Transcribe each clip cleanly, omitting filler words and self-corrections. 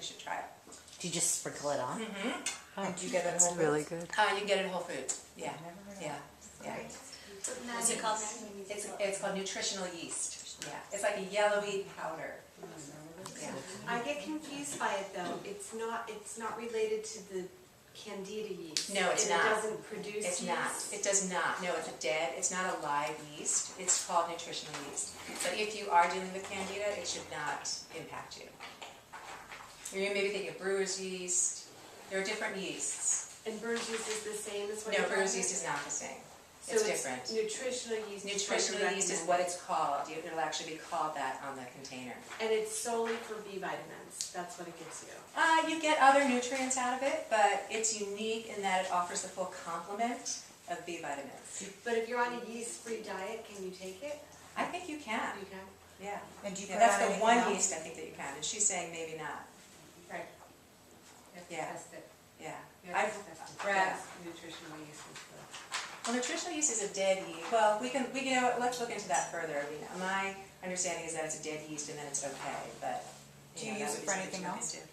should try it. Do you just sprinkle it on? Mm-hmm. And do you get it at Whole Foods? Really good. You can get it at Whole Foods. Yeah. Yeah. Yeah. What's it called? It's called nutritional yeast. Yeah. It's like a yellowy powder. Yeah. I get confused by it though. It's not related to the Candida yeast. No, it's not. It doesn't produce It's yeast? not. It does not. No, it's not a live yeast. It's called nutritional yeast. But if you are dealing with Candida, it should not impact you. You're maybe thinking of brewer's yeast. There are different yeasts. And brewer's yeast is the same as what No, you're brewer's talking yeast is not the same. So It's different. Nutritional yeast. Nutritional yeast is what it's called. It'll actually be called that on the container. And it's solely for B vitamins. That's what it gives you. You get other nutrients out of it, but it's unique in that it offers the full complement of B vitamins. But if you're on a yeast-free diet, can you take it? I think you can. You can. Yeah. And do you Yeah, put that's on the anything one else? yeast I think that you can, and she's saying maybe not. Right. Yeah. Yeah. I've read nutritional yeast is Well, nutritional yeast is a dead yeast. Well, let's look into that further. I mean, my understanding is that it's a dead yeast and then it's okay, but. Do you that use would it be for something anything to look else? into.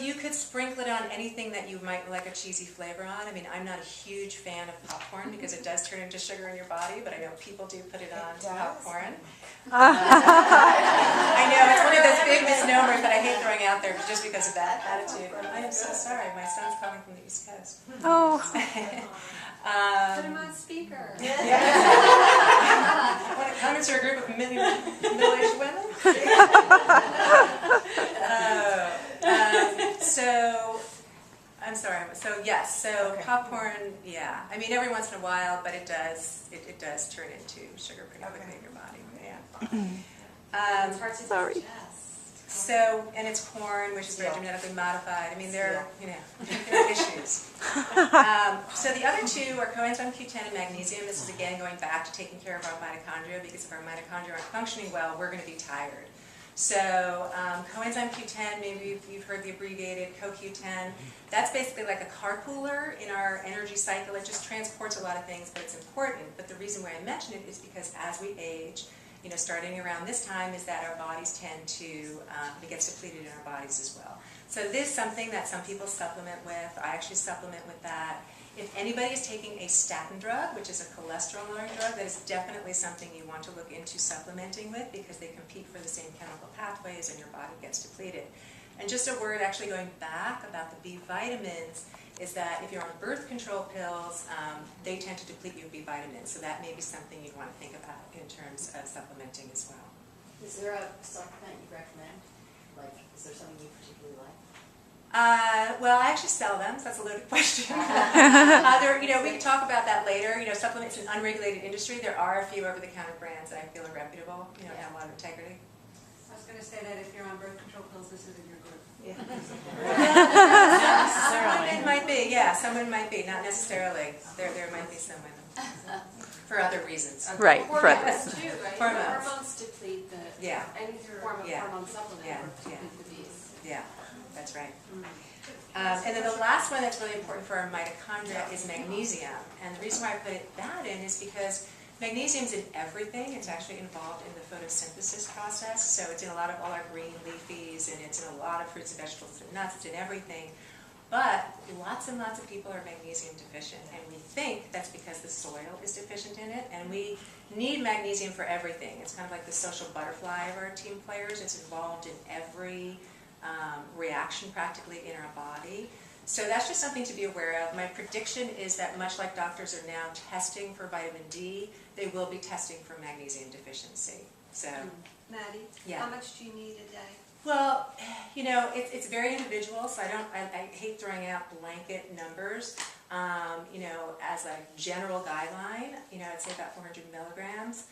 You could sprinkle it on anything that you might like a cheesy flavor on. I mean, I'm not a huge fan of popcorn because it does turn into sugar in your body, but I know people do put it on popcorn. I know, it's one of those big misnomers that I hate throwing out there just because of that attitude. I am so sorry, my son's coming from the East Coast. Oh. Put him on speaker. When it comes to a group of middle-aged women? So, I'm sorry. So yes, so popcorn, yeah. I mean, every once in a while, but it does turn into sugar pretty quickly in your body. Yeah. Sorry. So, and it's corn, which is very genetically modified. I mean, there are issues. So the other two are coenzyme Q10 and magnesium. This is again going back to taking care of our mitochondria, because if our mitochondria aren't functioning well, we're going to be tired. So coenzyme Q10, maybe you've heard the abbreviated CoQ10. That's basically like a carpooler in our energy cycle. It just transports a lot of things, but it's important. But the reason why I mention it is because as we age, starting around this time, is that our bodies tend to, it gets depleted in our bodies as well. So this is something that some people supplement with. I actually supplement with that. If anybody is taking a statin drug, which is a cholesterol-lowering drug, that is definitely something you want to look into supplementing with, because they compete for the same chemical pathways and your body gets depleted. And just a word actually going back about the B vitamins is that if you're on birth control pills, they tend to deplete you of B vitamins. So that may be something you'd want to think about in terms of supplementing as well. Is there a supplement you recommend? Like, is there something you particularly like? Well, I actually sell them, so that's a loaded question. We can talk about that later. Supplements is an unregulated industry. There are a few over-the-counter brands that I feel are reputable, have a lot of integrity. I was going to say that if you're on birth control pills, this isn't your group. Yeah. It might be, yeah. Someone might be, not necessarily. There might be some women for other reasons. Right, for others. Hormones too, right? Hormones. Hormones deplete the any form of hormone supplement deplete the bees. Yeah, that's right. And then the last one that's really important for our mitochondria is magnesium. And the reason why I put that in is because magnesium's in everything. It's actually involved in the photosynthesis process. So it's in a lot of all our green leafies, and it's in a lot of fruits and vegetables and nuts. It's in everything. But lots and lots of people are magnesium deficient, and we think that's because the soil is deficient in it, and we need magnesium for everything. It's kind of like the social butterfly of our team players. It's involved in every reaction practically in our body. So that's just something to be aware of. My prediction is that much like doctors are now testing for vitamin D, they will be testing for magnesium deficiency. So, Maddie, how much do you need a day? Well, it's very individual, so I hate throwing out blanket numbers. As a general guideline, I'd say about 400 milligrams.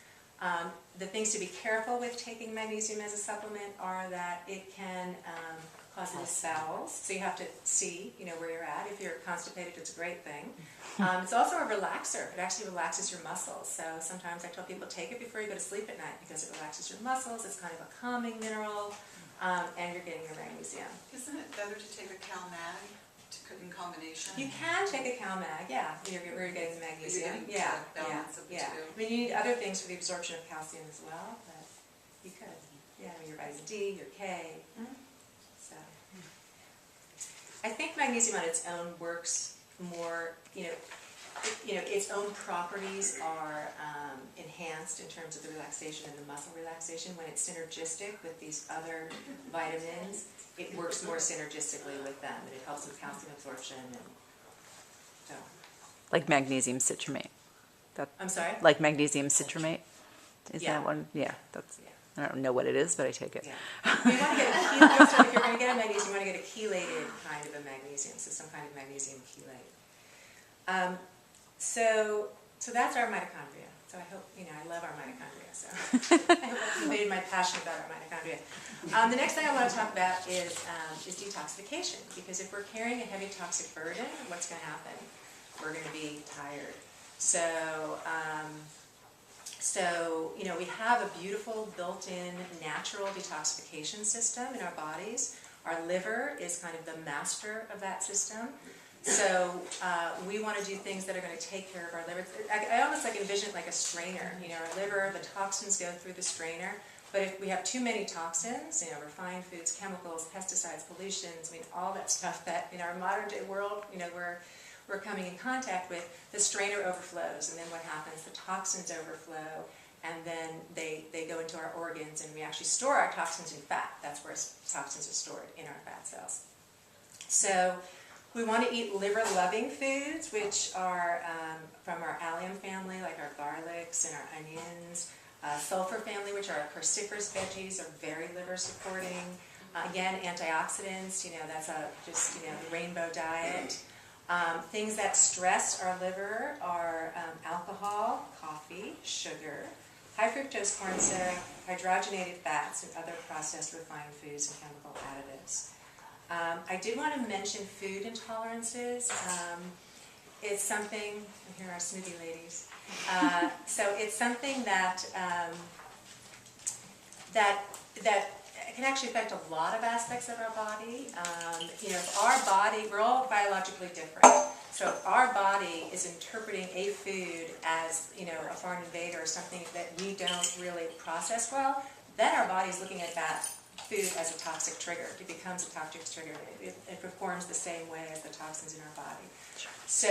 The things to be careful with taking magnesium as a supplement are that it can cause loose bowels, so you have to see, where you're at. If you're constipated, it's a great thing. It's also a relaxer. It actually relaxes your muscles. So sometimes I tell people take it before you go to sleep at night because it relaxes your muscles. It's kind of a calming mineral, and you're getting your magnesium. Isn't it better to take a CalMag in combination? You can take a CalMag, yeah. You're getting the magnesium. You're getting the balance of the two. I mean, you need other things for the absorption of calcium as well, but you could. Yeah, your vitamin D, your K. So. I think magnesium on its own works more, its own properties are enhanced in terms of the relaxation and the muscle relaxation. When it's synergistic with these other vitamins, it works more synergistically with them, and it helps with calcium absorption. And so, Like magnesium citramate. I'm sorry? Like magnesium citramate? Is Yeah. that one? Yeah, that's, Yeah. I don't know what it is, but I take it. Yeah. You want to get a chelated, so if you're going to get a magnesium, you want to get a chelated kind of a magnesium, so some kind of magnesium chelate. So that's our mitochondria. So I hope, I love our mitochondria, so I hope I've conveyed my passion about our mitochondria. The next thing I want to talk about is detoxification, because if we're carrying a heavy toxic burden, what's going to happen? We're going to be tired. So, we have a beautiful built-in natural detoxification system in our bodies. Our liver is kind of the master of that system. So we want to do things that are going to take care of our liver. I almost envision it like a strainer. Our liver, the toxins go through the strainer. But if we have too many toxins, refined foods, chemicals, pesticides, pollutions, all that stuff that in our modern day world, we're coming in contact with, the strainer overflows, and then what happens? The toxins overflow, and then they go into our organs, and we actually store our toxins in fat. That's where toxins are stored, in our fat cells. So we want to eat liver-loving foods, which are from our allium family, like our garlics and our onions. Sulfur family, which are our cruciferous veggies, are very liver-supporting. Again, antioxidants, that's just the rainbow diet. Things that stress our liver are alcohol, coffee, sugar, high fructose corn syrup, hydrogenated fats, and other processed refined foods and chemical additives. I did want to mention food intolerances. It's something, here are our smoothie ladies. So it's something that can actually affect a lot of aspects of our body. If our body, we're all biologically different. So if our body is interpreting a food as, a foreign invader or something that we don't really process well, then our body's looking at that food as a toxic trigger. It becomes a toxic trigger. It performs the same way as the toxins in our body. So